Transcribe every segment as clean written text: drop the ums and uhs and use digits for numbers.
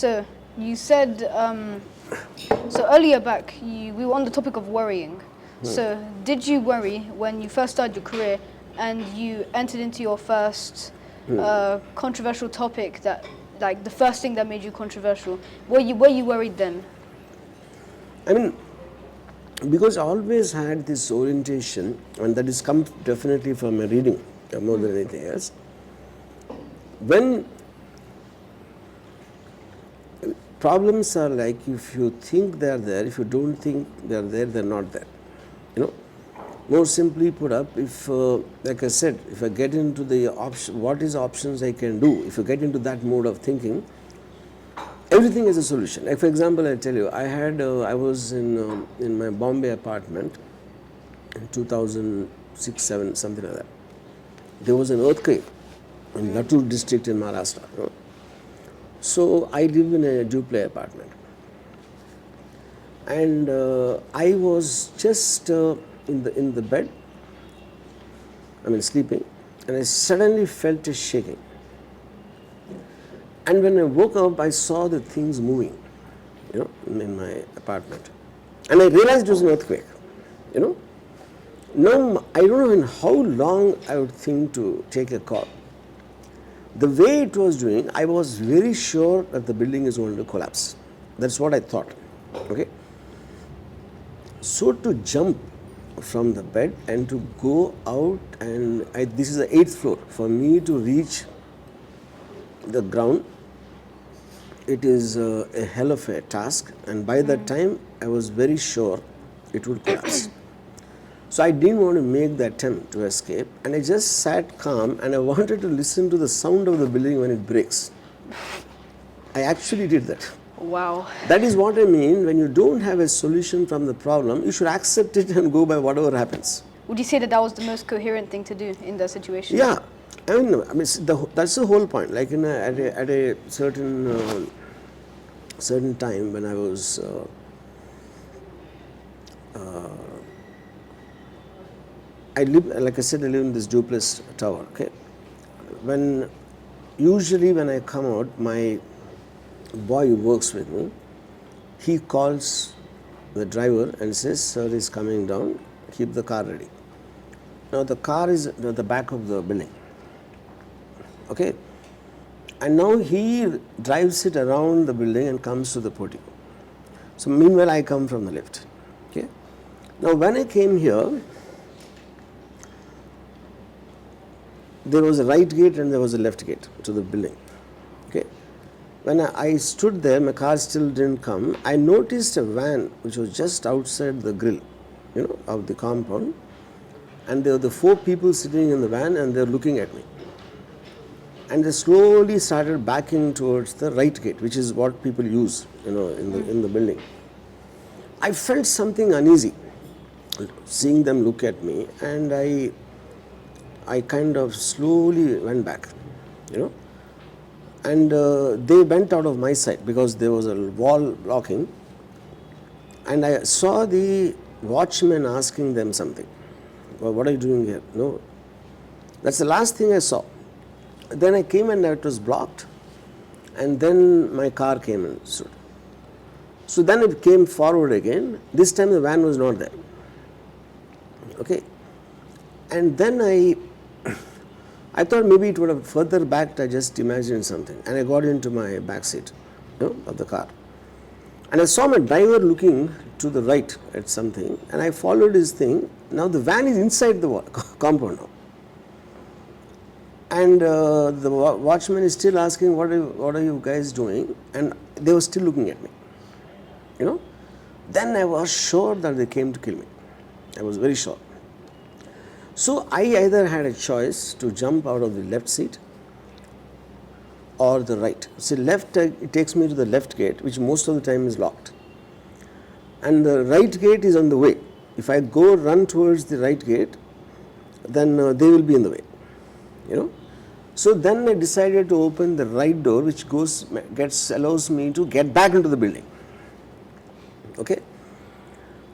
So you said, so earlier back, we were on the topic of worrying. So did you worry when you first started your career and you entered into your first controversial topic, that like the first thing that made you controversial? Were you worried then? I mean, because I always had this orientation, and that has come definitely from my reading more than anything else. When problems are like, if you think they are there, if you don't think they are there, they are not there. You know, more simply put up, if like I said, if I get into the option, what is options I can do, if you get into that mode of thinking, everything is a solution. Like for example, I tell you, I was in my Bombay apartment in 2006-7, something like that. There was an earthquake in Latur district in Maharashtra. You know? So I live in a duplex apartment, and I was just in the bed, I mean sleeping, and I suddenly felt a shaking. And when I woke up, I saw the things moving, you know, in my apartment, and I realized it was an earthquake. You know, now I don't know in how long I would think to take a call. The way it was doing, I was very sure that the building is going to collapse. That's what I thought. Okay. So to jump from the bed and to go out, and this is the 8th floor, for me to reach the ground, it is a hell of a task, and by that time I was very sure it would collapse. So I didn't want to make the attempt to escape, and I just sat calm, and I wanted to listen to the sound of the building when it breaks. I actually did that. Wow. That is what I mean. When you don't have a solution from the problem, you should accept it and go by whatever happens. Would you say that was the most coherent thing to do in that situation? Yeah, I mean that's the whole point. Like at a certain certain time when I was I live, like I said, I live in this duplex tower. Okay, usually when I come out, my boy who works with me, he calls the driver and says, "Sir is coming down. Keep the car ready." Now the car is at the back of the building. Okay, and now he drives it around the building and comes to the portico. So meanwhile, I come from the lift. Okay, now when I came here, there was a right gate and there was a left gate to the building. Okay, when I stood there, my car still didn't come. I noticed a van which was just outside the grill, you know, of the compound, and there were the 4 people sitting in the van, and they're looking at me. And they slowly started backing towards the right gate, which is what people use, you know, in the building. I felt something uneasy seeing them look at me, and I kind of slowly went back, you know, and they went out of my sight because there was a wall blocking, and I saw the watchman asking them something. Well, what are you doing here? No, that's the last thing I saw. Then I came and it was blocked, and then my car came and stood. So then it came forward again. This time the van was not there. Okay, and then I thought maybe it would have further backed. I just imagined something, and I got into my back seat, you know, of the car, and I saw my driver looking to the right at something, and I followed his thing. Now the van is inside the compound now, and the watchman is still asking, what are you guys doing? And they were still looking at me, you know. Then I was sure that they came to kill me. I was very sure. So I either had a choice to jump out of the left seat or the right. See, left, it takes me to the left gate, which most of the time is locked, and the right gate is on the way. If I go run towards the right gate, then they will be in the way, you know. So then I decided to open the right door, which allows me to get back into the building. Okay.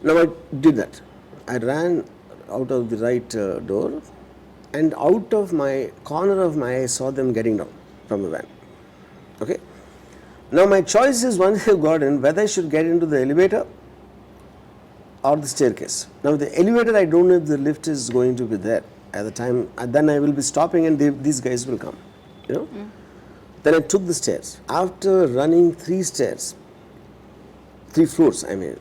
Now I did that. I ran out of the right door, and out of my corner of my eye, I saw them getting down from the van. Okay. Now my choice is, once I got in, whether I should get into the elevator or the staircase. Now the elevator, I don't know if the lift is going to be there at the time. Then I will be stopping and these guys will come, you know. Then I took the stairs. After running 3 floors, I mean,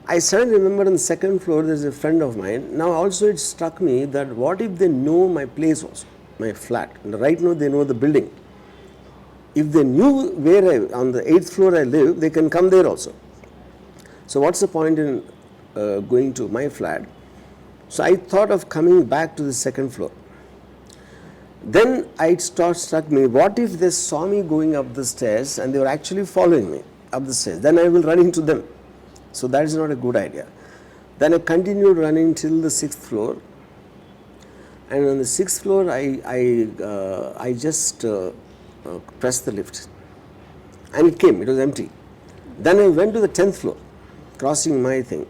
I suddenly remember on the 2nd floor there's a friend of mine. Now also it struck me that what if they know my place also, my flat. And right now they know the building. If they knew where on the 8th floor I live, they can come there also. So what's the point in going to my flat? So I thought of coming back to the 2nd floor. Then it struck me, what if they saw me going up the stairs and they were actually following me up the stairs? Then I will run into them. So that is not a good idea. Then I continued running till the 6th floor. And on the 6th floor, I just pressed the lift. And it came, it was empty. Then I went to the 10th floor, crossing my thing.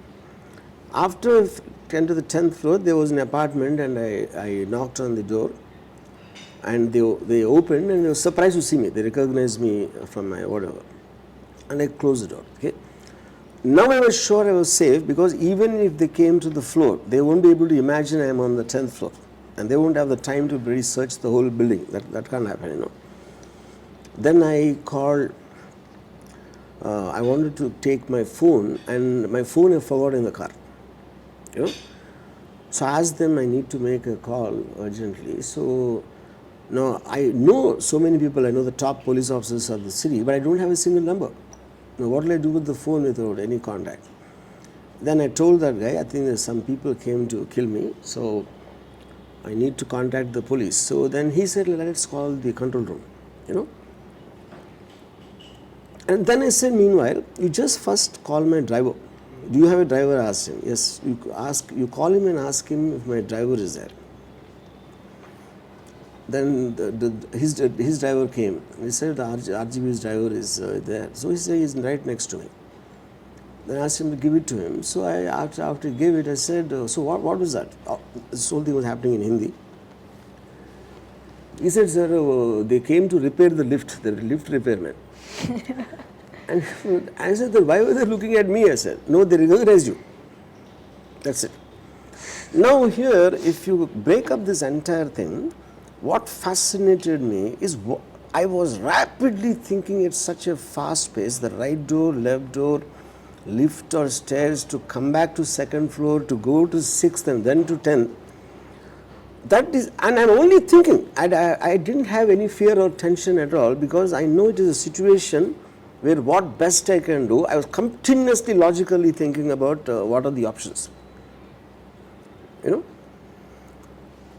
After 10 to the 10th floor, there was an apartment and I knocked on the door. And they opened and they were surprised to see me. They recognized me from my whatever. And I closed the door. Okay. Now I was sure I was safe, because even if they came to the floor, they won't be able to imagine I am on the 10th floor. And they won't have the time to research the whole building. That can't happen, you know. Then I called, I wanted to take my phone, and my phone I forgot in the car. You know. So I asked them, I need to make a call urgently. So now I know so many people, I know the top police officers of the city, but I don't have a single number. Now what will I do with the phone without any contact? Then I told that guy, I think some people came to kill me, so I need to contact the police. So then he said, let's call the control room, you know. And then I said, meanwhile, you just first call my driver. Do you have a driver? I asked him. Yes, you call him and ask him if my driver is there. Then his driver came. He said the RGV's driver is there. So he said he's right next to me. Then I asked him to give it to him. So after he gave it, I said, so what was that? This whole thing was happening in Hindi. He said, sir, they came to repair the lift repairman. And I said, why were they looking at me? I said, no, they recognized you. That's it. Now here, if you break up this entire thing, what fascinated me is I was rapidly thinking at such a fast pace, the right door, left door, lift or stairs, to come back to 2nd floor, to go to 6th and then to 10th. That is, and I'm only thinking, I didn't have any fear or tension at all, because I know it is a situation where what best I can do. I was continuously logically thinking about what are the options, you know.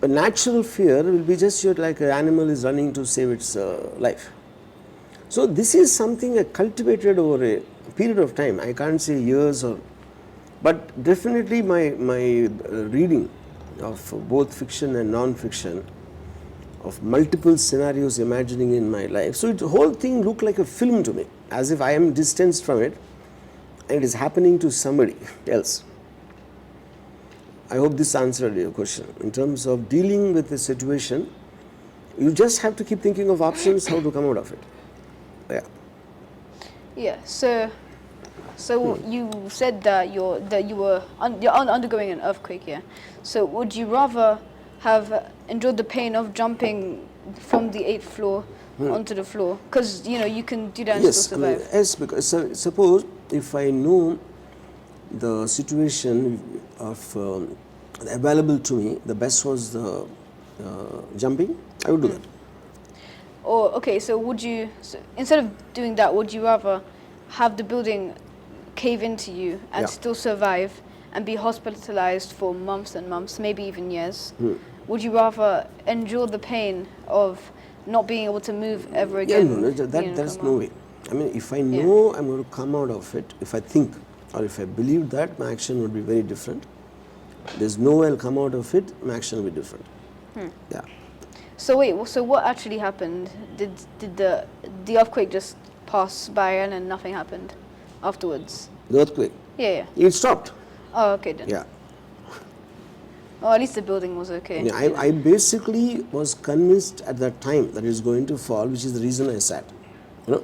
A natural fear will be just like an animal is running to save its life. So this is something I cultivated over a period of time. I can't say years, but definitely my reading of both fiction and non-fiction, of multiple scenarios imagining in my life. So the whole thing looked like a film to me, as if I am distanced from it and it is happening to somebody else. I hope this answered your question. In terms of dealing with the situation, you just have to keep thinking of options, how to come out of it. Yeah. Yeah. So you said that you were undergoing an earthquake. Yeah. So would you rather have endured the pain of jumping from the 8th floor onto the floor? Because you can do that and still survive. Yes, because suppose if I know the situation of available to me, the best was the jumping, I would do that. Or okay, so instead of doing that, would you rather have the building cave into you and still survive and be hospitalized for months and months, maybe even years? Would you rather endure the pain of not being able to move ever again? Yeah, no, that's no way. I mean, if I know I'm going to come out of it, if I think or if I believe that, my action would be very different. There's no way I'll come out of it, my action will be different. Yeah. So wait, so what actually happened? Did the earthquake just pass by and then nothing happened afterwards? The earthquake? Yeah. It stopped. Oh, okay then. Yeah. Oh, at least the building was okay. Yeah, I basically was convinced at that time that it's going to fall, which is the reason I sat. You know.